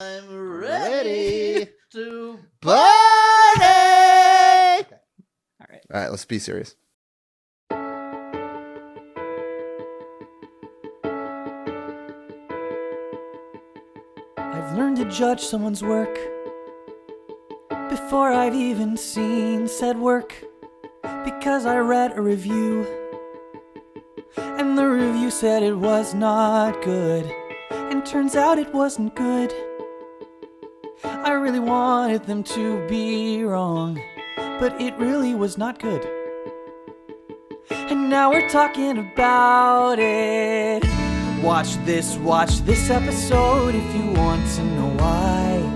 I'm ready to party. Okay. All right. All right, let's be serious. I've learned to judge someone's work before I've even seen said work, because I read a review and the review said it was not good, and turns out it wasn't good. I really wanted them to be wrong, but it really was not good. And now we're talking about it. Watch this episode if you want to know why.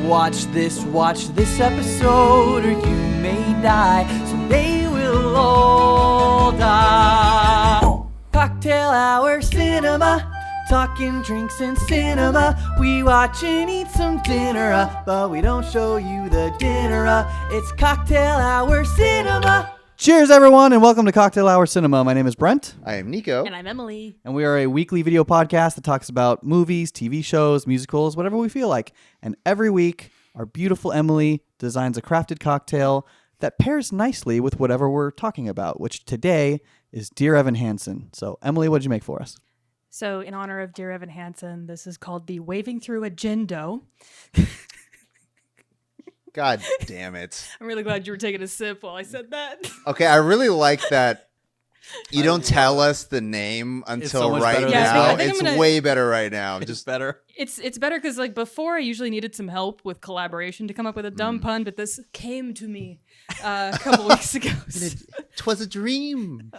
Watch this episode or you may die. So they will all die. Cocktail hour cinema, talking drinks and cinema. We watch and eat some dinner, but we don't show you the dinner. It's cocktail hour cinema. Cheers, everyone, and welcome to Cocktail Hour Cinema. My name is Brent. I am Nico. And I'm Emily. And we are a weekly video podcast that talks about movies, TV shows, musicals, whatever we feel like. And every week, our beautiful Emily designs a crafted cocktail that pairs nicely with whatever we're talking about, which today is Dear Evan Hansen. So, Emily, what did you make for us? So, in honor of Dear Evan Hansen, this is called the Waving Through a Gin Dough. God damn it. I'm really glad you were taking a sip while I said that. Okay, I really like that you don't tell us the name so until much right better than now. that. I think It's I'm gonna- way better right now. Just better. It's better because like before I usually needed some help with collaboration to come up with a dumb pun, but this came to me a couple weeks ago. Twas a dream.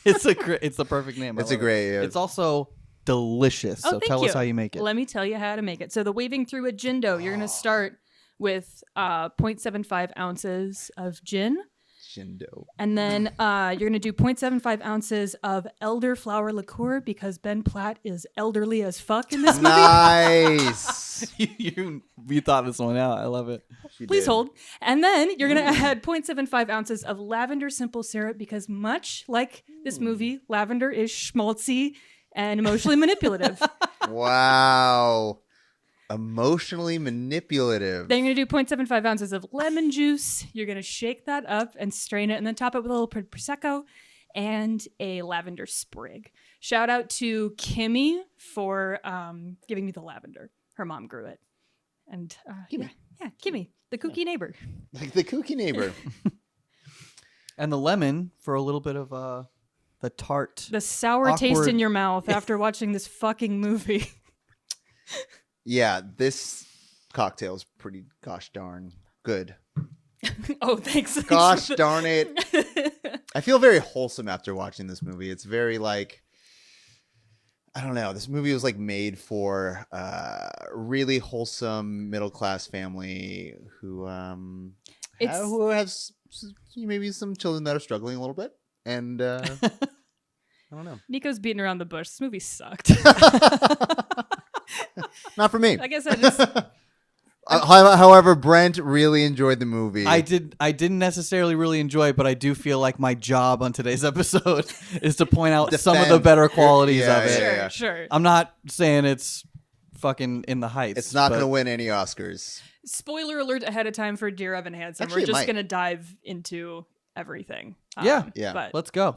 It's the perfect name. I It's a love it. great. It's also delicious. Oh, So thank tell you. us how you make it. Let me tell you how to make it. So the Waving Through a Gin Dough, you're going to start with 0.75 ounces of gin. Shindo. And then you're going to do 0.75 ounces of elderflower liqueur because Ben Platt is elderly as fuck in this movie. Nice. you thought this one out. I love it. She Please did. hold. And then you're going to add 0.75 ounces of lavender simple syrup because much like this movie, lavender is schmaltzy and emotionally manipulative. Wow. Emotionally manipulative. Then you're going to do 0.75 ounces of lemon juice. You're going to shake that up and strain it and then top it with a little Prosecco and a lavender sprig. Shout out to Kimmy for giving me the lavender. Her mom grew it. And Kimmy. Yeah, Kimmy, the kooky neighbor. Like the kooky neighbor. And the lemon for a little bit of the tart. The sour taste Awkward. in your mouth after watching this fucking movie. Yeah, this cocktail is pretty gosh darn good. Oh, thanks. Gosh darn it. I feel very wholesome after watching this movie. It's very like, I don't know. This movie was like made for a really wholesome middle class family who has maybe some children that are struggling a little bit. And I don't know. Nico's beating around the bush. This movie sucked. Not for me. I guess I just... However, Brent really enjoyed the movie. I didn't necessarily really enjoy it, but I do feel like my job on today's episode is to point out some of the Defend. better qualities Yeah, of it. yeah, Sure. I'm not saying it's fucking in the heights. It's not but going to win any Oscars. Spoiler alert ahead of time for Dear Evan Hansen. Actually, We're it just might. going to dive into everything. Yeah. Yeah. But Let's go.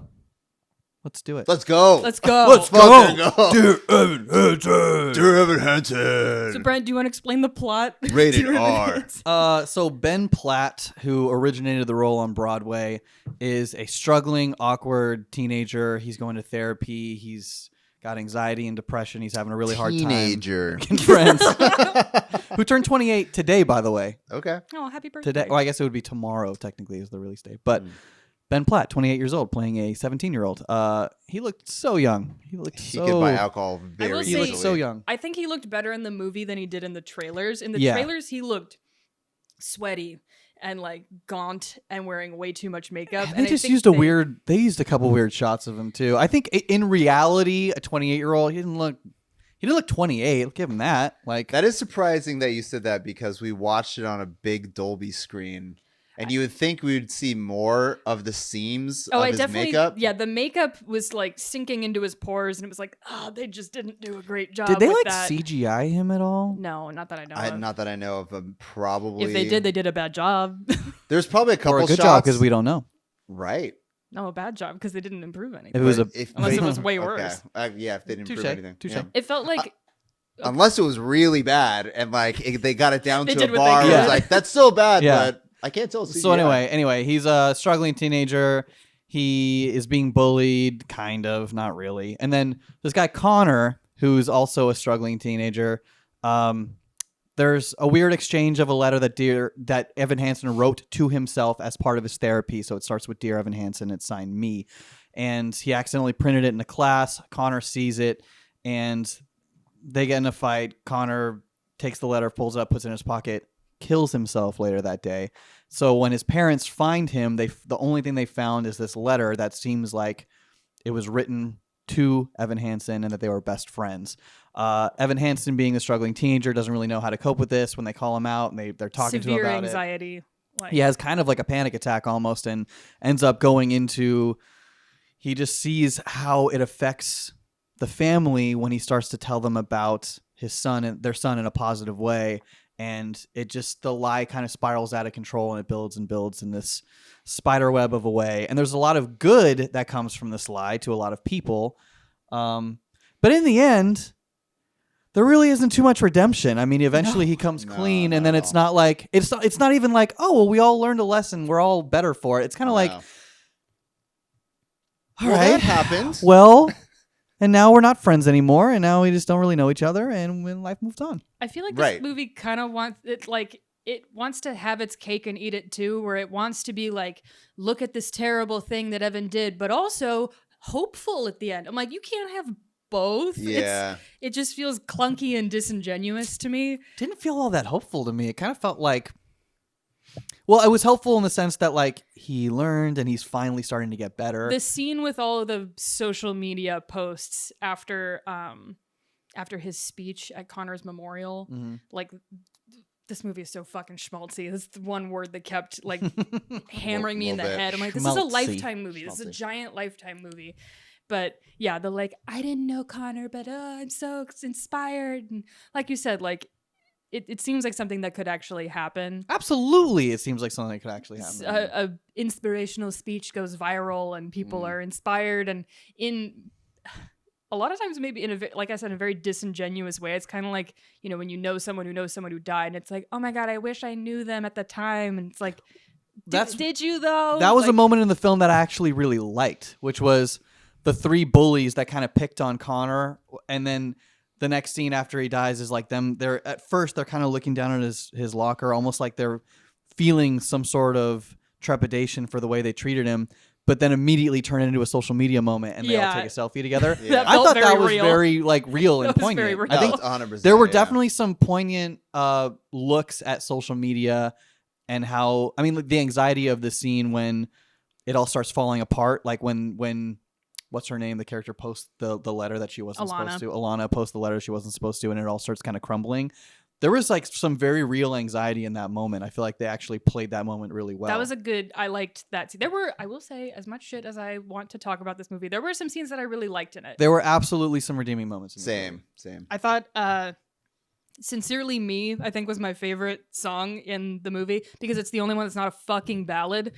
Let's do it. Let's go. let's go. Let's Fucking go. go. Dear Evan Hansen. Dear Evan Hansen. So, Brent, do you want to explain the plot? Rated Dear Evan R. Hansen. So Ben Platt, who originated the role on Broadway, is a struggling, awkward teenager. He's going to therapy. He's got anxiety and depression. He's having a really hard time. Teenager. making friends. Who turned 28 today, by the way. Okay. Oh, happy birthday. Today, well, I guess it would be tomorrow. Technically, is the release date. But Ben Platt, 28 years old, playing a 17-year-old. He looked so young. He looked He so. could buy alcohol I very will He say- looked so young. I think he looked better in the movie than he did in the trailers. In the Yeah. trailers, he looked sweaty and like gaunt and wearing way too much makeup. And and they I just think used they used a couple weird shots of him too. I think in reality, a 28-year-old, he didn't look 28. I'll give him that. Like That is surprising that you said that because we watched it on a big Dolby screen. And you would think we would see more of the seams Oh, of I his definitely. makeup. Yeah, the makeup was like sinking into his pores, and it was like, oh, they just didn't do a great job. Did they with like that. CGI him at all? No, not that I know of. Not that I know of. Probably. If they did a bad job. There's probably a couple Or a good shots. job because we don't know. Right. No, a bad job because they didn't improve anything. If it was But Unless it they- was way okay. worse. Yeah, if they didn't Touche, improve anything. touche. Yeah. It felt like Unless it was really bad and they got it down They to did a what they bar. could. It was like, that's so bad, Yeah. but I can't tell. It's So CGI. anyway, he's a struggling teenager. He is being bullied, kind of, not really. And then this guy Connor, who's also a struggling teenager. There's a weird exchange of a letter that Evan Hansen wrote to himself as part of his therapy. So it starts with Dear Evan Hansen. It's signed me, and he accidentally printed it in a class. Connor sees it, and they get in a fight. Connor takes the letter, pulls it up, puts it in his pocket, kills himself later that day. So when his parents find him, the only thing they found is this letter that seems like it was written to Evan Hansen and that they were best friends. Evan Hansen, being a struggling teenager, doesn't really know how to cope with this. When they call him out and they're talking to him severe about anxiety. it, Like, he has kind of like a panic attack almost, and ends up going into. He just sees how it affects the family when he starts to tell them about his son and their son in a positive way. And the lie kind of spirals out of control, and it builds and builds in this spider web of a way. And there's a lot of good that comes from this lie to a lot of people. But in the end, there really isn't too much redemption. I mean, eventually he comes clean, and then it's not like, it's not even like, oh, well, we all learned a lesson. We're all better for it. It's kind of like, all Well, right, that happened. well, and now we're not friends anymore, and now we just don't really know each other, and when life moves on. I feel like this Right. movie kind of wants it, like it wants to have its cake and eat it too, where it wants to be like, look at this terrible thing that Evan did, but also hopeful at the end. I'm like, you can't have both. Yeah. It just feels clunky and disingenuous to me. Didn't feel all that hopeful to me. It kind of felt like, well, it was helpful in the sense that like he learned and he's finally starting to get better. The scene with all of the social media posts after his speech at Connor's memorial, like this movie is so fucking schmaltzy. That's the one word that kept like hammering me in the Little bit. head. I'm like, this is a Schmaltzy. Lifetime movie. This is a Schmaltzy. giant Lifetime movie. But yeah, the like, I didn't know Connor, but I'm so inspired. And like you said, like it seems like something that could actually happen. Absolutely, it seems like something that could actually happen. A inspirational speech goes viral and people are inspired, and in a lot of times maybe in a like I said, in a very disingenuous way. It's kind of like, you know, when you know someone who died, and it's like, oh my god, I wish I knew them at the time, and it's like, did you though? That was like, a moment in the film that I actually really liked, which was the three bullies that kind of picked on Connor, and then the next scene after he dies is like them. They're at first they're kind of looking down at his locker, almost like they're feeling some sort of trepidation for the way they treated him, but then immediately turn it into a social media moment and they all Yeah. take a selfie together. That I felt thought that very was real. very like real and That was poignant. very real. I think 100%, there were yeah. definitely some poignant looks at social media and how, I mean, like, the anxiety of the scene when it all starts falling apart, like when what's her name, the character posts the letter that she wasn't supposed to. Alana posts the letter she wasn't supposed to, and it all starts kind of crumbling. There was like some very real anxiety in that moment. I feel like they actually played that moment really well. That was I liked that scene. There were, I will say, as much shit as I want to talk about this movie, there were some scenes that I really liked in it. There were absolutely some redeeming moments in the movie. Same. I thought Sincerely Me, I think, was my favorite song in the movie because it's the only one that's not a fucking ballad.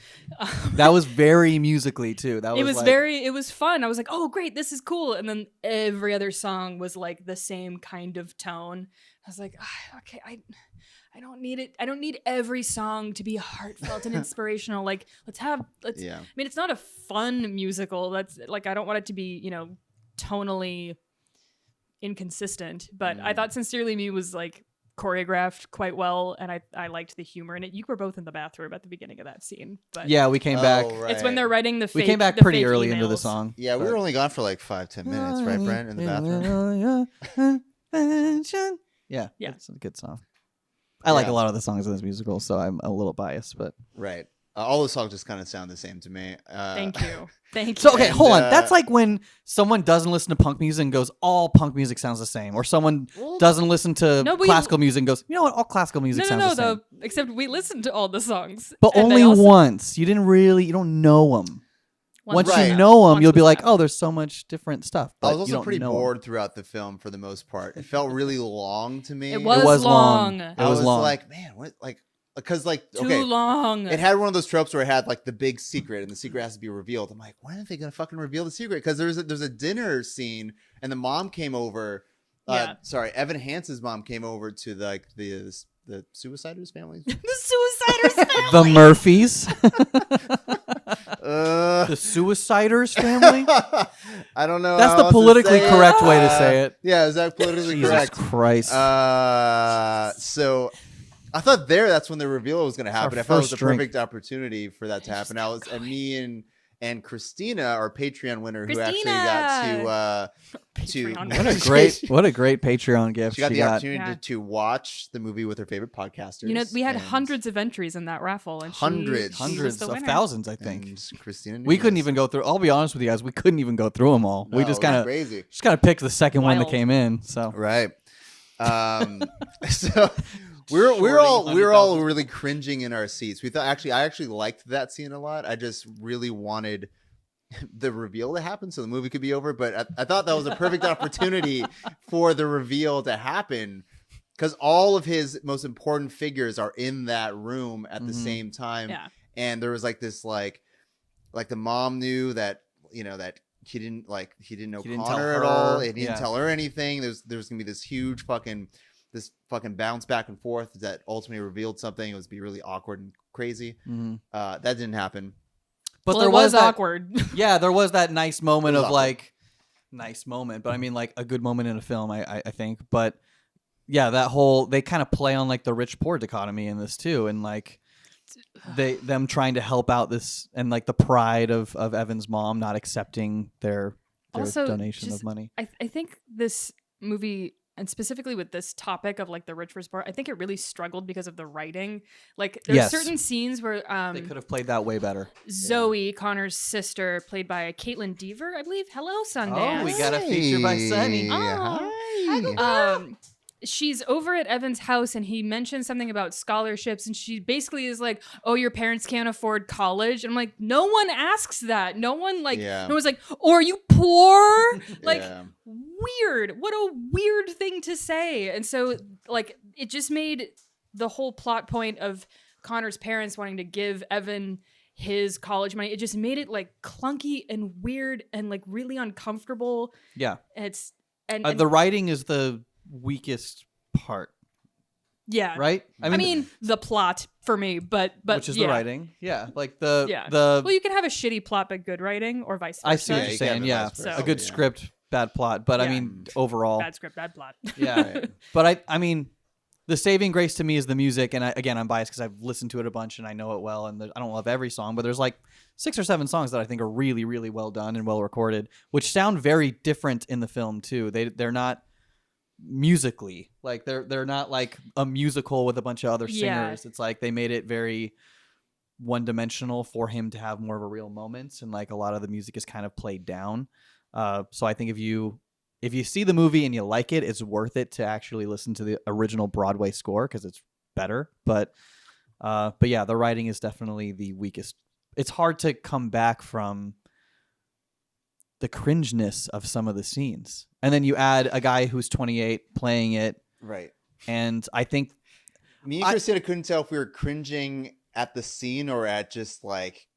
That was very musically too. That was It was fun. I was like, oh great, this is cool. And then every other song was like the same kind of tone. I was like, okay, I don't need it. I don't need every song to be heartfelt and inspirational. Like, Yeah. I mean, it's not a fun musical. That's like, I don't want it to be, you know, tonally inconsistent, but I thought Sincerely Me was like choreographed quite well, and I liked the humor in it. You were both in the bathroom at the beginning of that scene, but Yeah, we came back. Oh, it's when they're writing the fake. We came back the pretty fake early into the emails. song. Yeah, we were only gone for like 5-10 minutes, right, Brent, in the bathroom? Yeah, Yeah. it's a good song. I like Yeah. a lot of the songs in this musical, so I'm a little biased, but Right. All the songs just kind of sound the same to me. Thank you. Thank you. So okay, And, hold on. That's like when someone doesn't listen to punk music and goes, all punk music sounds the same, or someone doesn't listen to No, but classical music and goes, you know what, all classical music sounds the same. though. Except we listened to all the songs, But and only they also- once. You don't know them. Once Right. you know them, Once you'll be was like, that. oh, there's so much different stuff. But I was you also don't pretty know 'em. bored throughout the film for the most part. It felt really long to me. It was long. long. It I was was long. like, man, what? Like, because like, Too okay, long. it had one of those tropes where it had like the big secret, and the secret has to be revealed. I'm like, when are they gonna fucking reveal the secret? Because there's a dinner scene, and the mom came over. Yeah. Sorry, Evan Hansen's mom came over to the Suiciders family. The Suiciders family. The Murphys. uh, The Suiciders family? I don't know. That's how the else to politically say it. correct way to say it. Yeah, is that politically Jesus correct? Christ. So I thought that's when the reveal was going to happen. our I thought it was first a drink. perfect opportunity for that to happen. And me and Christina, our Patreon winner, who actually got Patreon what a great Patreon gift she got the opportunity Yeah. to watch the movie with her favorite podcasters. We had and hundreds of entries in that raffle, and Hundreds. she was Hundreds the of winner. thousands, I think. and Christina. We knew couldn't this. even go through. I'll be honest with you guys. We couldn't even go through them all. No, We it just was kind of crazy. picked the second one that Wild. came in. So Right. So we're all $100,000. really cringing in our seats. I actually liked that scene a lot. I just really wanted the reveal to happen so the movie could be over. But I thought that was a perfect opportunity for the reveal to happen, because all of his most important figures are in that room at the same time. Yeah. And there was like this like the mom knew that that he didn't know He didn't tell Connor at her. all. He didn't Yeah. tell her anything. There's gonna be this huge fucking bounce back and forth that ultimately revealed something. It was be really awkward and crazy. That didn't happen. But Well, there it was that, awkward. Yeah, there was that nice moment It was of awkward. like nice moment, but I mean like a good moment in a film, I think. But yeah, that whole they kind of play on like the rich poor dichotomy in this too, and like them trying to help out this and like the pride of Evan's mom not accepting their Also, donation just- of money. I think this movie, and specifically with this topic of like the rich versus poor, I think it really struggled because of the writing. Like there's Yes. certain scenes where They could have played that way better. Zoe, Connor's sister, played by Caitlin Deaver, I believe. Hello, Sundance. Oh, we got a feature by Sunny. Oh. Hi. She's over at Evan's house and he mentions something about scholarships, and she basically is like, oh, your parents can't afford college. And I'm like, no one asks that. No one Yeah. no one's like, oh, are you poor? Like, Yeah. weird. What a weird thing to say. And so like it just made the whole plot point of Connor's parents wanting to give Evan his college money, it just made it like clunky and weird and like really uncomfortable. Yeah. It's and The writing is the weakest part, yeah. right? I mean the plot for me, but which is yeah. the writing. Yeah, like the Yeah. the Well, you can have a shitty plot but good writing, or vice versa. I see what Yeah, you're you can have saying. it Yeah, vice versa, a good yeah. script, bad plot. But I Yeah. mean, overall, Bad script, bad plot. yeah. Right. But I mean, the saving grace to me is the music. And I'm biased because I've listened to it a bunch and I know it well. And I don't love every song, but there's like 6 or 7 songs that I think are really, really well done and well recorded, which sound very different in the film too. They're not musically like they're not like a musical with a bunch of other Yeah. singers. It's like they made it very one-dimensional for him to have more of a real moments, and like a lot of the music is kind of played down. So I think if you see the movie and you like it, it's worth it to actually listen to the original Broadway score because it's better. But yeah, the writing is definitely the weakest. It's hard to come back from the cringeness of some of the scenes, and then you add a guy who's 28 playing it, Right. and I think Me and Christina couldn't tell if we were cringing at the scene or at just like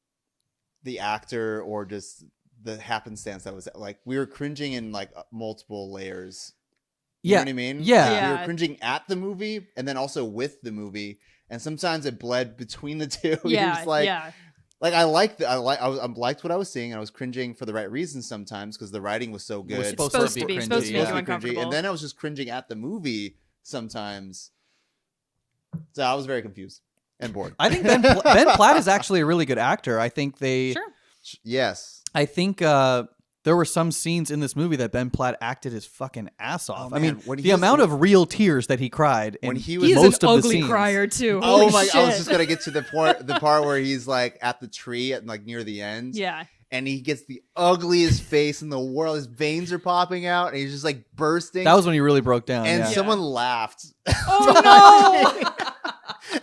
the actor or just the happenstance that was like we were cringing in like multiple layers. You know what I mean? Yeah. Like, we Yeah. were cringing at the movie and then also with the movie, and sometimes it bled between the two. You're Yeah, just like, yeah. like I liked what I was seeing, and I was cringing for the right reasons sometimes because the writing was so It good. was Supposed to be, cringy, supposed to yeah. make you cringy, uncomfortable. and then I was just cringing at the movie sometimes. So I was very confused and bored. I think Ben Platt is actually a really good actor. I think they Sure. Yes. I think the there were some scenes in this movie that Ben Platt acted his fucking ass off. Oh, I man, mean, when the he was- amount of real tears that he cried in When he was- He's most an of the ugly scenes. crier too. Oh Holy my! shit. I was just gonna get to the part where he's like at the tree at like near the end. Yeah. And he gets the ugliest face in the world. His veins are popping out, and he's just like bursting. That was when he really broke down. and yeah. someone laughed. Oh no!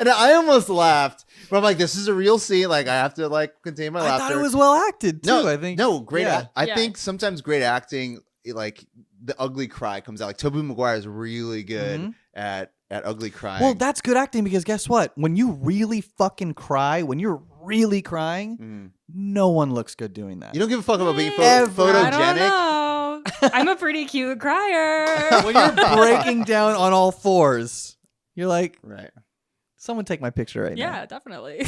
And I almost laughed, but I'm like, "This is a real scene. Like, I have to like contain my I laughter." thought it was well acted too. no, I think no, great. Yeah. I Yeah. think sometimes great acting, like the ugly cry comes out. Like Tobey Maguire is really good Mhm. at ugly crying. Well, that's good acting because guess what? When you really fucking cry, when you're really crying, Mm. no one looks good doing that. You don't give a fuck about being Ever. I don't photogenic. know. I'm a pretty cute crier. When you're breaking down on all fours, you're like, Right. someone take my picture right now. Yeah, definitely.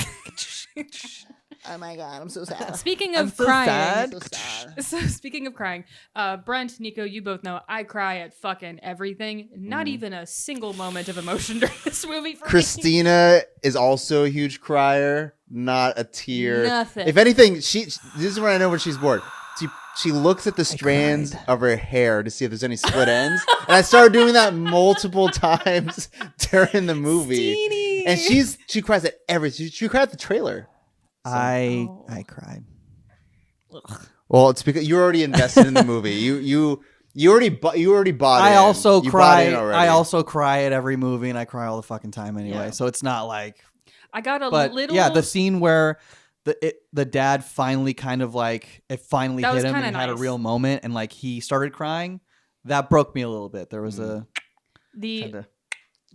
Oh my god, I'm so sad. Speaking I'm of so crying, sad. so speaking of crying, Brent, Nico, you both know I cry at fucking everything. Not even a single moment of emotion during this movie for me. Christina is also a huge crier, not a tear. Nothing. If anything, this is when I know when she's bored. She looks at the strands cried. of her hair to see if there's any split ends, and I started doing that multiple times during the movie. Steenie. And she cries at everything. She cried at the trailer. I Oh. cried. Well, it's because you're already invested in the movie. You already bought I in. also You bought cry. in already. I also cry at every movie, and I cry all the fucking time anyway. Yeah. So it's not like. I got a But little. yeah, the scene where the dad finally kind of like it finally That hit was him and kinda he had a nice. real moment and like he started crying. That broke me a little bit. There was a the had to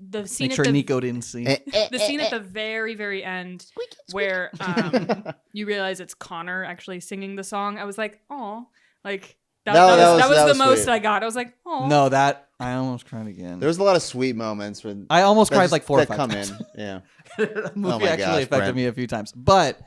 the scene make at sure the Nico didn't see. the scene at the very very end where you realize it's Connor actually singing the song. I was like, oh, like that was the was most sweet. I got. I was like, oh, No, that I almost cried again. There's a lot of sweet moments when I almost that cried just- like 4 or that 5 come times. in. Yeah, The movie Oh my actually gosh, affected Brent. me a few times, but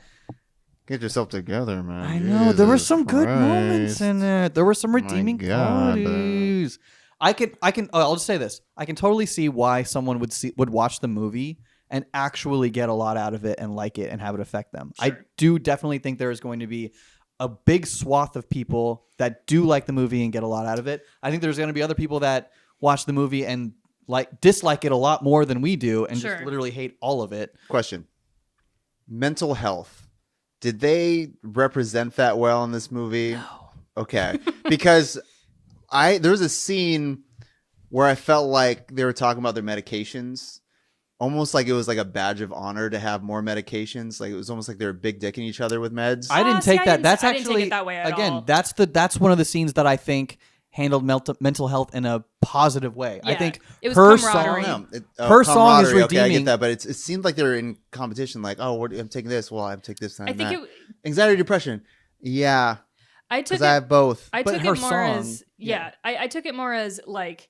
get yourself together, man. I know there were Jesus some good moments Christ. in it. There were some My redeeming God. qualities. I can. I'll just say this. I can totally see why someone would watch the movie and actually get a lot out of it and like it and have it affect them. I do definitely think there is going to be a big swath of people that do like the movie and get a lot out of it. I think there's going to be other people that watch the movie and dislike it a lot more than we do and just Sure. literally hate all of it. Question: mental health. Did they represent that well in this movie? No. Okay, because there was a scene where I felt like they were talking about their medications, almost like it was like a badge of honor to have more medications. Like it was almost like they were big dicking each other with meds. I didn't see, take I that. didn't- That's I didn't take actually it that way at again. all. That's one of the scenes that I think handled mental health in a positive way. I Yeah, think it was her I camaraderie. song. don't know. Her song is camaraderie, Okay, I redeeming. get that, but it seemed like they were in competition. Like, oh, I'm taking this. Well, I'm taking this. I think that. Anxiety, depression. Yeah, I took because I it. have both. I But took her it more song, as I took it more as like,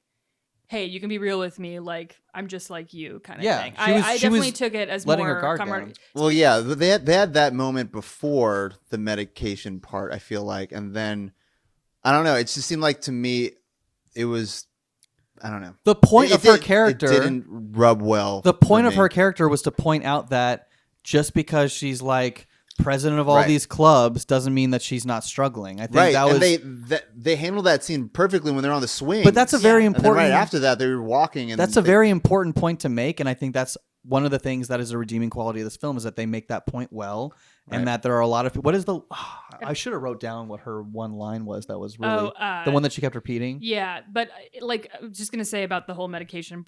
hey, you can be real with me. Like I'm just like you, kind of Yeah, thing. she was- I she definitely was took it as letting more her guard camaraderie. down. Well, yeah, they had that moment before the medication part. I feel like, and then I don't know. It just seemed like to me, it was. I don't know. The point of her It character. didn't rub well. The point for of me. her character was to point out that just because she's like president of all Right. these clubs doesn't mean that she's not struggling. I think Right, that was. and they handled that scene perfectly when they're on the swing. But that's a very And then important. right after that, they were walking, and That's a very important point to make, and I think that's one of the things that is a redeeming quality of this film is that they make that point well, and Right. that there are a lot of. What is the? I should have wrote down what her one line was. That was really the one that she kept repeating. Yeah, but like I was just gonna say about the whole medication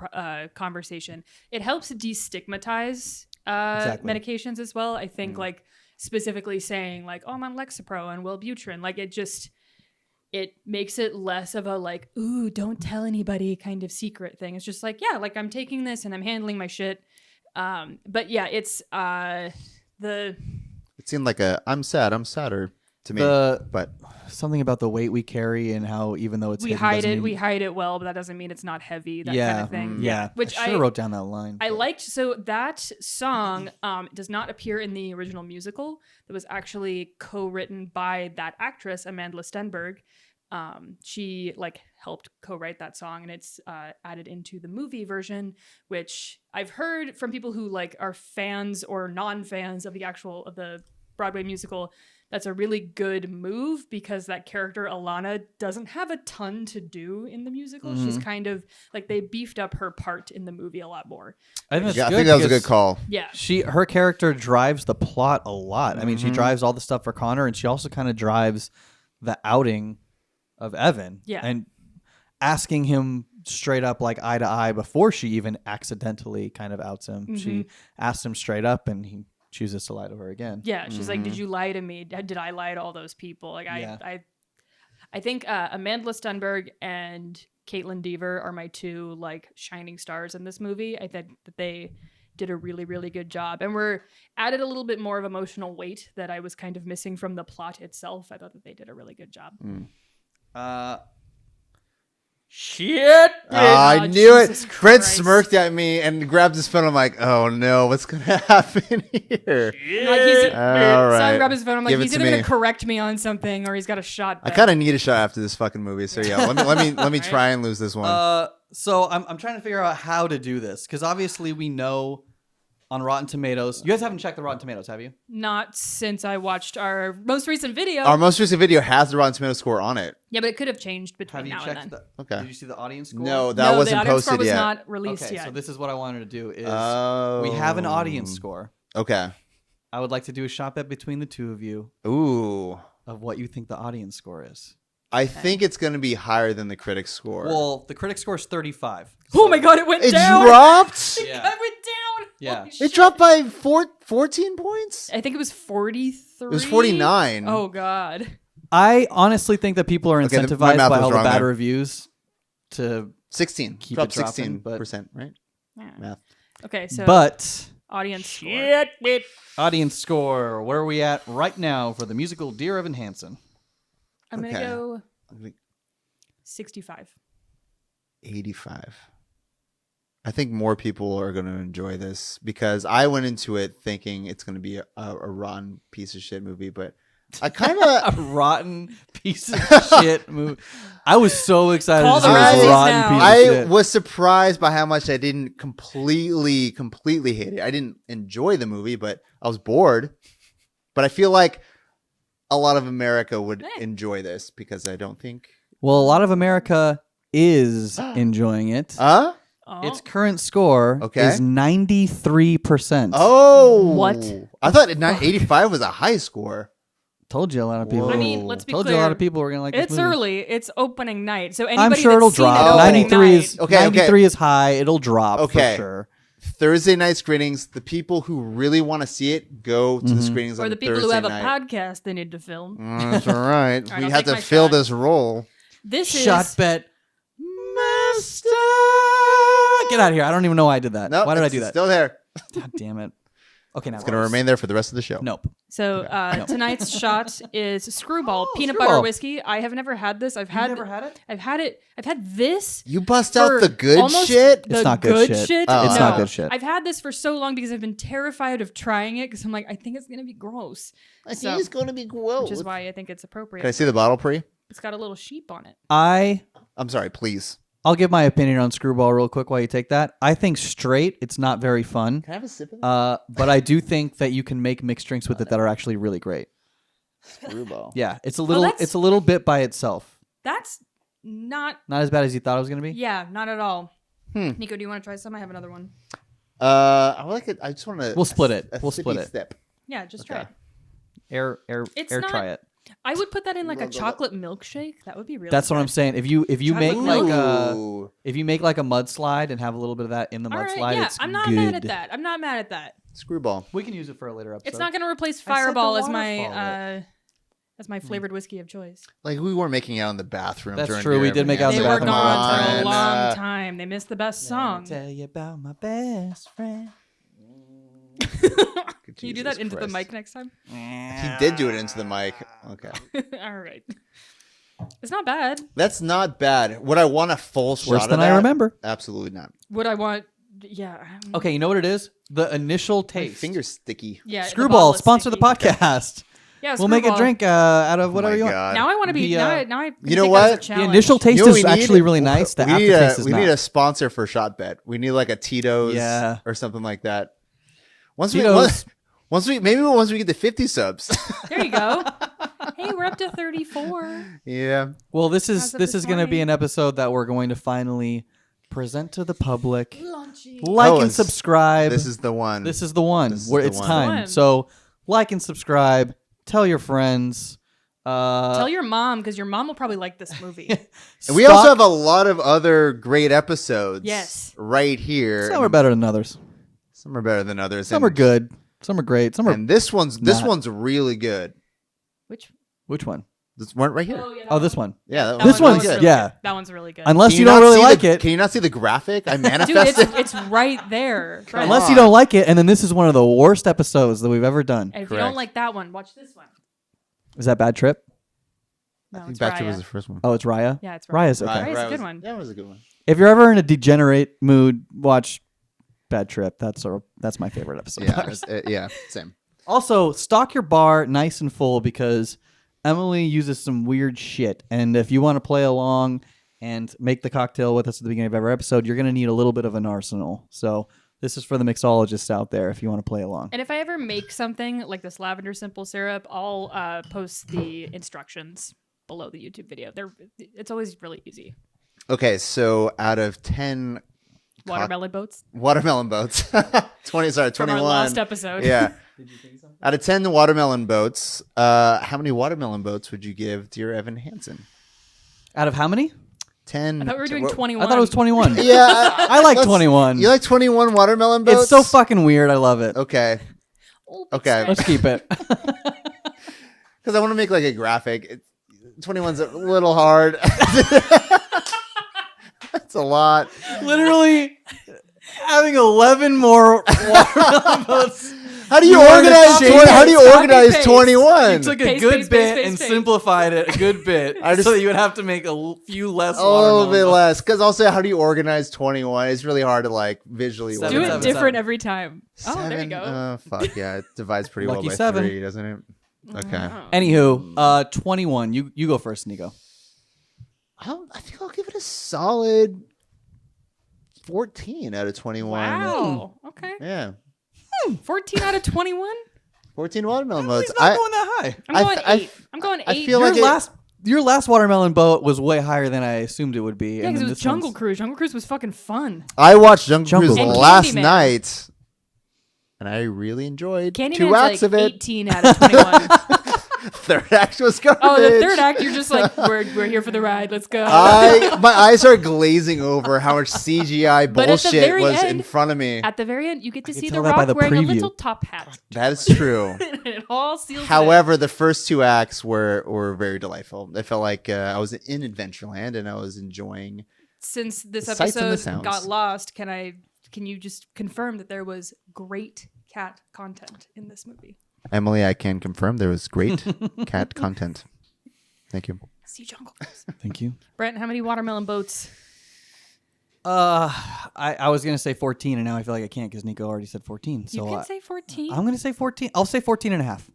conversation, it helps destigmatize Exactly. medications as well. I think like specifically saying like, oh, I'm on Lexapro and Wellbutrin, like it makes it less of a like, ooh, don't tell anybody kind of secret thing. It's just like, yeah, like I'm taking this and I'm handling my shit. But yeah, it's the It seemed like I'm sadder to me. But Something about the weight we carry and how even though it's we hidden hide doesn't it, mean- we hide it well, but that doesn't mean it's not heavy. That yeah, kind of thing. yeah. Which I should have wrote down that line. I but- liked. So that song does not appear in the original musical. That was actually co-written by that actress Amanda Stenberg. She like helped co-write that song, and it's added into the movie version, which I've heard from people who like are fans or non-fans of the Broadway musical. that's a really good move because that character Alana doesn't have a ton to do in the musical. She's kind of like they beefed up her part in the movie a lot more. I think that's Yeah, I good think that was a because good call. Yeah. Her character drives the plot a lot. I mean, she drives all the stuff for Connor, and she also kind of drives the outing of Evan. Yeah. And asking him straight up, like eye to eye, before she even accidentally kind of outs him. She asked him straight up, and he chooses to lie to her again. Yeah, she's like, "Did you lie to me? Did I lie to all those people?" Like, I think Amandla Stenberg and Caitlin Dever are my two like shining stars in this movie. I think that they did a really, really good job, and were added a little bit more of emotional weight that I was kind of missing from the plot itself. I thought that they did a really good job. Shit. I knew Jesus it. Fred Christ. smirked at me and grabbed his phone. I'm like, oh no, what's gonna happen here? Like he's, All so I right. grab his phone. I'm like, Give it he's to either gonna me. correct me on something or he's got a shot. I bet. kind of need a shot after this fucking movie. So yeah, let me try and lose this one. So I'm trying to figure out how to do this because obviously we know on Rotten Tomatoes. You guys haven't checked the Rotten Tomatoes, have you? Not since I watched our most recent video. Our most recent video has the Rotten Tomatoes score on it. Yeah, but it could have changed between Have you now and checked then. the? Okay. Did you see the audience score? No, that No, the wasn't audience score posted was yet. not released Okay, yet. so this is what I wanted to do is Oh. we have an audience score. Okay. I would like to do a shot bet between the two of you Ooh. of what you think the audience score is. I think it's going to be higher than the critics score. Well, the critic score is 35. Oh my god, it went it down. dropped? Yeah. It went down. Yeah. Holy It shit. dropped by 14 points? I think it was 43. It was 49. Oh god. I honestly think that people are Okay, my incentivized math by was all the wrong bad there. reviews to 16. Keep dropped it dropping, 16%, right? Yeah. Math. Okay, so but audience score. Shit. audience score, where are we at right now for the musical Dear Evan Hansen? I'm gonna Okay. go 65. 85. I think more people are going to enjoy this because I went into it thinking it's going to be a rotten piece of shit movie, but I kind A of rotten piece of shit movie. I was so excited Call to the see this Razzies rotten now. piece of I shit. was surprised by how much I didn't completely hate it. I didn't enjoy the movie, but I was bored. But I feel like a lot of America would enjoy this because I don't think Well, a lot of America is enjoying it. Oh. Its current score Okay. is 93%. Oh, What? I thought 85 was a high score. Told you a lot of people. Whoa. I mean, let's be Told clear. you a lot of people were gonna like this It's movie. early. It's opening night. So anybody I'm sure it'll that's seen drop. it opening 93 is night- Okay, okay. 93 is high. It'll drop Okay. for sure. Thursday night screenings. The people who really want to see it go to the screenings or on the people Thursday who have night. a podcast they need to film. That's all right. right, We I'll have take to my fill shot. this role. This Shot is bet master. Get out of here. I don't even know why I did that. No, Why did I it's do that? Still there. God damn it. Okay, now It's going to remain there for the rest of the show. Nope. so. No. Tonight's shot is Screwball peanut Screwball. butter whiskey. I have never had this. I've had never had it? I've had it. I've had this. You bust for out the good almost shit. The It's not good shit. Oh, It's okay. not good shit. I've had this for so long because I've been terrified of trying it because I'm like, I think it's gonna be gross. I So- think it's going to be gross. Which is why I think it's appropriate. Can I see the bottle, Pre? It's got a little sheep on it. I'm sorry, please. I'll give my opinion on Screwball real quick while you take that. I think straight, it's not very fun. Can I have a sip of that? But I do think that you can make mixed drinks with it that are actually really great. Screwball. Yeah, it's a little that's- it's a little bit by itself. That's not. Not as bad as you thought it was gonna be. Yeah, not at all. Nico, do you want to try some? I have another one. I would like it. I just want to. We'll split it. We'll split sippy it. Sip. Yeah, just try it. Air It's air not- try it. I would put that in like a chocolate milkshake. That would be really. That's what I'm good. saying. If you make Chocolate like milk. a mudslide and have a little bit of that in the All right, mudslide, yeah, it's I'm not good. mad at that. I'm not mad at that. Screwball. We can use it for a later episode. It's not going to replace I said the Fireball as my flavored whiskey of choice. Like we weren't making out in the bathroom. That's during true, Dear we did Evan make out in They the Hansen. were bathroom gone for a Come on. long time. They missed the best song. Tell you about my best friend. Can you do that into the Christ. mic next time? He did do it into the mic. Okay. All right. It's not bad. That's not bad. Would I want a full shot Worse of than that? I remember. Absolutely not. Would I want? Yeah. Okay, you know what it is? The initial My taste. finger's sticky. Yeah. the Screwball, bottle is sponsor the sticky. podcast. Yeah. We'll make a Screwball. drink out of Oh whatever my you want. God. Now I want to be. The, now I. you know take that as a what? The The challenge. initial taste You know what is we need? actually really nice. The we need aftertaste is we not. need a sponsor for Shot Bet. We need like a Tito's Yeah. or something like that. Once Tito's. Once we get to 50 subs. There you go. Hey, we're up to 34. Yeah. Well, this As of is this going to be morning. an episode that we're going to finally present to the public. Launchy. Like Oh, and subscribe. This is the one. This is the one. This is Where the it's one. time. One. So like and subscribe. Tell your friends. Tell your mom, because your mom will probably like this movie. And we also have a lot of other great episodes. Yes. Right here. Some are better than others. Some are better than others. Some are good. Some are great. Some are. And this one's not. really good. Which one? This one right here. yeah, Oh, this one. Yeah, That This one's one's- really really yeah. good. That one's really good. Unless Can you not don't really see like the- it. Can you not see the graphic? I Dude, manifested. it's right there. Right. Unless you don't like it, and then this is one of the worst episodes that we've ever done. And if you Correct. don't like that one, watch this one. Is that Bad Trip? No, I think it's Back to Raya. was the first one. Oh, it's Raya. Yeah, it's Raya. Raya's okay. Raya's a good was- one. Yeah, it was a good one. If you're ever in a degenerate mood, watch Bad Trip. That's my favorite episode. Yeah, same. Also, stock your bar nice and full because Emily uses some weird shit. And if you want to play along and make the cocktail with us at the beginning of every episode, you're going to need a little bit of an arsenal. So this is for the mixologists out there if you want to play along. And if I ever make something like this lavender simple syrup, I'll post the instructions below the YouTube video. It's always really easy. Okay, so out of 10 Watermelon boats watermelon boats, 21. from our last episode. Yeah. Out of 10 watermelon boats, how many watermelon boats would you give Dear Evan Hansen? Out of how many? 10. I thought we were doing What- 21. I thought it was 21. Yeah. I like 21. You like 21 watermelon boats? It's so fucking weird. I love it. Okay. Oh, Okay. Let's keep it. Because I want to make like a graphic. 21's a little hard. That's a lot. Literally having 11 more watermelon boats. How do you You wanted to organize? change How do you it. organize Copy-paste. 21? You took a Paste, good paste, bit paste, and paste. simplified it a good bit I just- so that you would have to make few less A little watermelon bit boats. less. Because also, how do you organize 21? It's really hard to like visually. Seven, Do it seven, different seven. every time. Oh, there you go. Fuck yeah, it divides pretty well Lucky by 7. 3, doesn't it? Okay. Oh. Anywho, 21. You go first, Nico. I think I'll give it a solid 14 out of 21. Wow. Okay. Yeah. 14 out of 21? 14 watermelon He's boats. not going that high. I'm going I 8. I'm going 8. I feel like Your last watermelon boat was way higher than I assumed it would be. yeah, and because then it was this one's- Jungle Cruise. Jungle Cruise was fucking fun. I watched Jungle Jungle Cruise Cruise. And last Candyman. night, and I really enjoyed Candyman's 2 acts like of it. 18 out of 21. Third act was garbage. Oh, the third act, you're just like, we're here for the ride. Let's go. My eyes are glazing over how much CGI But at the bullshit very was in end- front of me. At the very end, you get to can see tell The that by Rock the wearing a preview. little top hat. That is true. It all seals it. However, the first 2 acts were very delightful. I felt like I was in Adventureland and I was enjoying. Since this The sights and the episode sounds. got lost, can you just confirm that there was great cat content in this movie? Emily, I can confirm there was great cat content. Thank you. See Jungle Cruise. Thank you. Brent, how many watermelon boats? I was going to say 14, and now I feel like I can't because Nico already said 14. So You can say 14. I'm going to say 14. I'll say 14 and a half.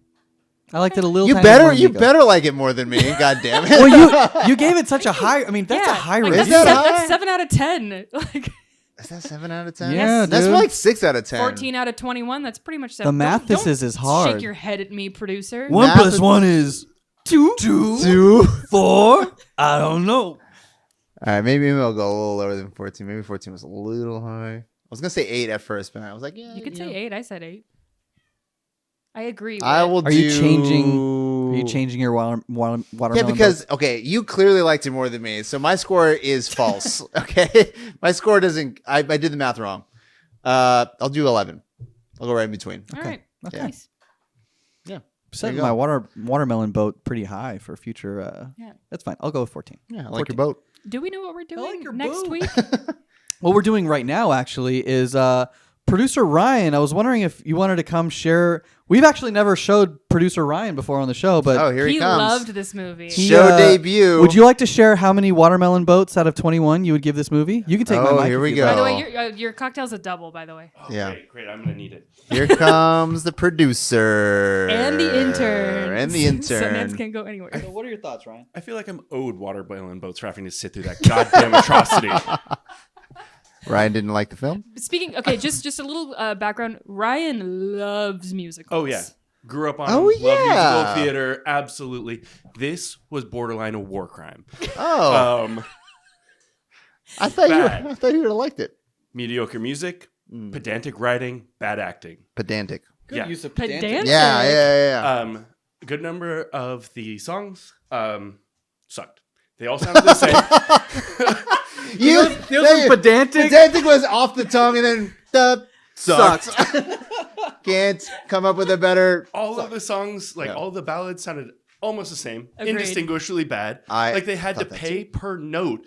I liked it a little You tiny more better than you Nico. better like it more than me. God damn it. Well, you gave it such a high. I mean, that's a high like, review. that's 7 out of 10. Like Is that 7 out of 10? Yeah, That's dude. more like 6 out of 10. 14 out of 21. That's pretty much 7. The math Don't is hard. Shake your head at me, producer. 1 Math plus is- 1 is 2. 2. 4. I don't know. All right, maybe I'll go a little lower than 14. Maybe 14 was a little high. I was gonna say 8 at first, but I was like, yeah. You could say 8. I said 8. I agree. I Whit. will. Are you changing your watermelon? Yeah, because okay, you clearly liked it more than me, so my score is false. Okay, my score doesn't. I did the math wrong. I'll do 11. I'll go right in between. All right. Okay. Nice. Yeah, setting there you my go. watermelon boat pretty high for future. Yeah. That's fine. I'll go with 14. Yeah, I like your 14. boat. Do we know what we're doing your next boat. week? What we're doing right now actually is producer Ryan. I was wondering if you wanted to come share. We've actually never showed producer Ryan before on the show, but Oh, here he He comes. loved this movie. He, Show debut. Would you like to share how many watermelon boats out of 21 you would give this movie? You can take my Oh, mic. here if we you'd go. like. By the way, your cocktail's a double, by the way. Oh, Yeah. Great. I'm going to need it. Here comes the producer And the intern. and the So Nance intern. can't go anywhere. So what are your thoughts, Ryan? I feel like I'm owed watermelon boats for having to sit through that goddamn atrocity. Ryan didn't like the film. Speaking, okay, just a little background. Ryan loves musicals. Oh yeah, grew up on Oh, love yeah. musical theater. Absolutely, this was borderline a war crime. Oh, I thought bad. you would have liked it. Mediocre music, pedantic writing, bad acting. Pedantic. Good Yeah. use of Pedantic. pedantic. Yeah. A good number of the songs sucked. They all sounded the same. Pedantic. Pedantic was off the tongue, and then sucks. Can't come up with a better. All of the songs, like Yeah. all the ballads, sounded almost the same, Agreed. indistinguishably bad. I Like they had to thought that pay per note.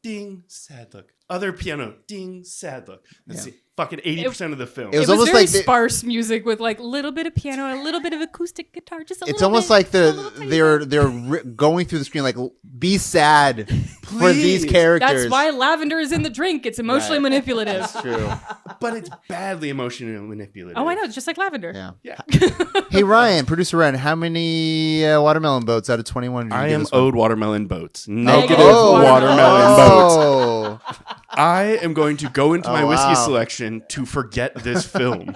Ding, sad look. Other piano, ding, sad look. That's fucking 80% of the film. It was It was almost very like the- sparse music with like a little bit of piano, a little bit of acoustic guitar, just a It's little almost bit, like just a little tiny bit. they're going through the screen like, be sad for these Please. characters. That's why lavender is in the drink. It's emotionally Right. manipulative. That's true. But it's badly emotionally manipulative. Oh, I know. It's just like lavender. Yeah. Yeah. Hey Ryan, producer Ryan, how many watermelon boats out of 21? Did you I give am this one? owed watermelon boats. Negative Negative watermelon boats. Oh. I am going to go into my Oh, whiskey wow. selection to forget this film.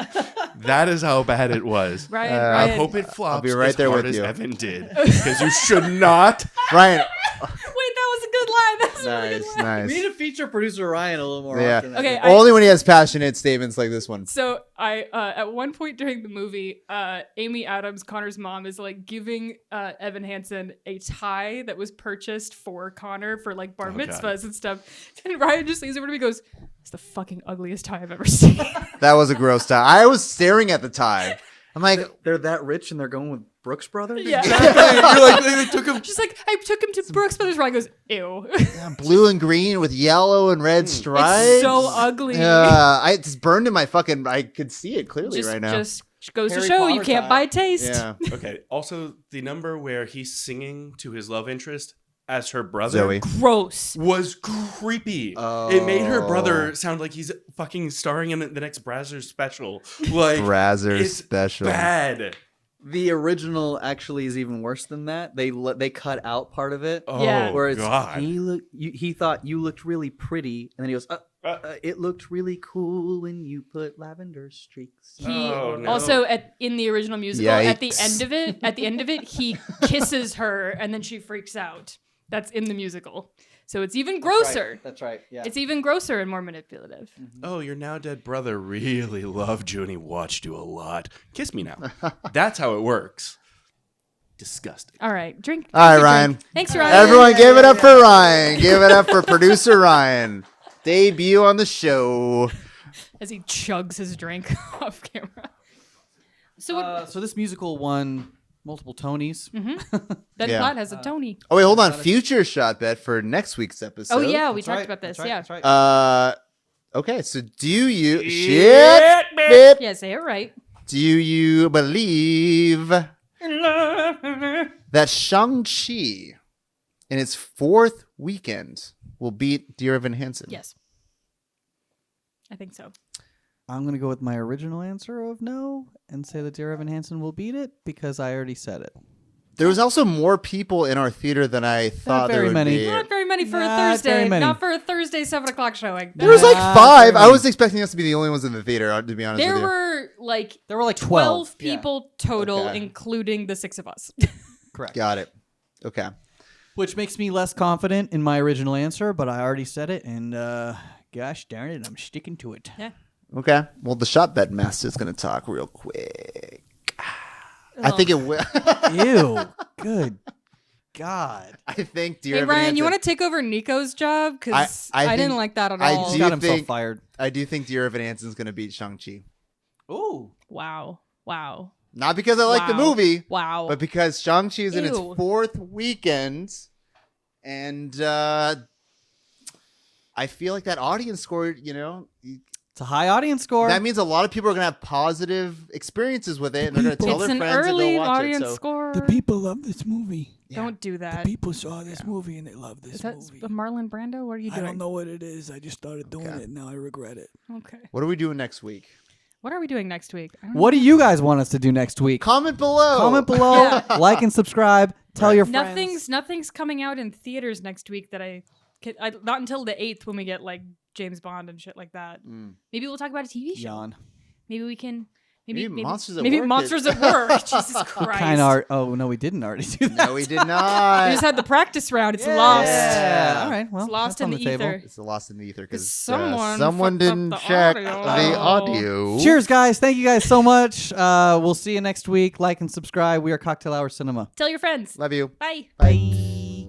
That is how bad it was. Ryan, I I Ryan. hope it flops be right as there hard with as you. Evan did. Because you should not. Ryan. Wait, that was a good line. That was a really Nice, good line. nice. We need to feature producer Ryan a little more Yeah. often. Okay, Only when he has passionate statements like this one. So I at one point during the movie, Amy Adams, Connor's mom, is like giving Evan Hansen a tie that was purchased for Connor for like bar Oh, God. mitzvahs and stuff. And Ryan just leans over to me and goes, "It's the fucking ugliest tie I've ever seen." That was a gross tie. I was staring at the tie. I'm like, They're that rich and they're going with Brooks Brothers? Yeah. You're like, they took him. She's like, I took him to Brooks Brothers. Ryan goes, "Ew." blue and green with yellow and red stripes. It's so ugly. It's burned in my fucking. I could see it clearly just, right now. just goes Harry to show you Potter can't tie. buy taste. Yeah, Okay. Also, the number where he's singing to his love interest as her brother Zoe. Gross. was creepy. Oh. It made her brother sound like he's fucking starring in the next Brazzers special. Like Brazzers it's special. bad. The original actually is even worse than that. They cut out part of it. Oh Yeah. Where it's God. he thought you looked really pretty, and then he goes, it looked really cool when you put lavender streaks. He Oh, no. also in the original musical at the Yikes. end of it he kisses her and then she freaks out. That's in the musical. So it's even grosser. That's right. Yeah. It's even grosser and more manipulative. Oh, your now dead brother really loved you and he watched you a lot. Kiss me now. That's how it works. Disgusting. All right, drink. All right, drink. Ryan. Thanks, Ryan. Everyone, give it up for Ryan. Give it up for producer Ryan. Debut on the show. As he chugs his drink off camera. So what, So this musical won multiple Tonys. Ben yeah. Platt has a Tony. Oh wait, hold on. Future shot bet for next week's episode. Oh yeah, we That's talked right, about this. that's right, Yeah. that's right. Okay, so do you shit? Bit. Yeah, say it right. Do you believe that Shang-Chi in its 4th weekend will beat Dear Evan Hansen? Yes. I think so. I'm going to go with my original answer of no and say that Dear Evan Hansen will beat it because I already said it. There was also more people in our theater than I thought there very would many. be. Not very many for a Not Thursday. very many. Not for a Thursday 7:00 showing. There was like Nah, 5. very I many. was expecting us to be the only ones in the theater, to be honest There with you. were like There were like 12 Yeah. people total, Okay. including the 6 of us. Correct. Got it. Okay. Which makes me less confident in my original answer, but I already said it, and gosh darn it, I'm sticking to it. Yeah. Okay. Well, the shot bet master is going to talk real quick. I think it will. Ew. Good God. I think Dear Hey Evan Ryan, Hansen, you want to take over Nico's job? Because I I didn't think- like that at I all. do Got himself think- fired. I do think Dear Evan Hansen's going to beat Shang-Chi. Ooh. Wow. Wow. Not because I like the Wow. movie, Wow. but because Shang-Chi is in its Ew. 4th weekend. And I feel like that audience score, It's a high audience score. that means a lot of people are going to have positive experiences with it. And they're going to tell it's their an friends to early go watch audience it. So. score. People love this movie. Don't do that. People saw this movie and they love this Is that movie. Marlon Brando? What are you I doing? don't know what it is. I just started doing Okay. it. Now I regret it. Okay. What are we doing next week? What are we doing next week? I don't know. What do you guys want us to do next week? Comment below. Comment below, like and subscribe. Tell your friends. Nothing's coming out in theaters next week that I not until the 8th when we get like James Bond and shit like that. Mm. Maybe we'll talk about a TV show. Yawn. Maybe we can. Maybe Monsters at maybe Work Monsters at Work. Jesus Christ. Kind of. Oh no, we didn't already do that. No, we did not. We just had the practice round. It's lost. Yeah. All right. Well, It's lost that's on in the table. ether. It's lost in the ether because Someone someone fucked up didn't the check audio. the audio. Cheers, guys. Thank you guys so much. We'll see you next week. Like and subscribe. We are Cocktail Hour Cinema. Tell your friends. Love you. Bye. Bye.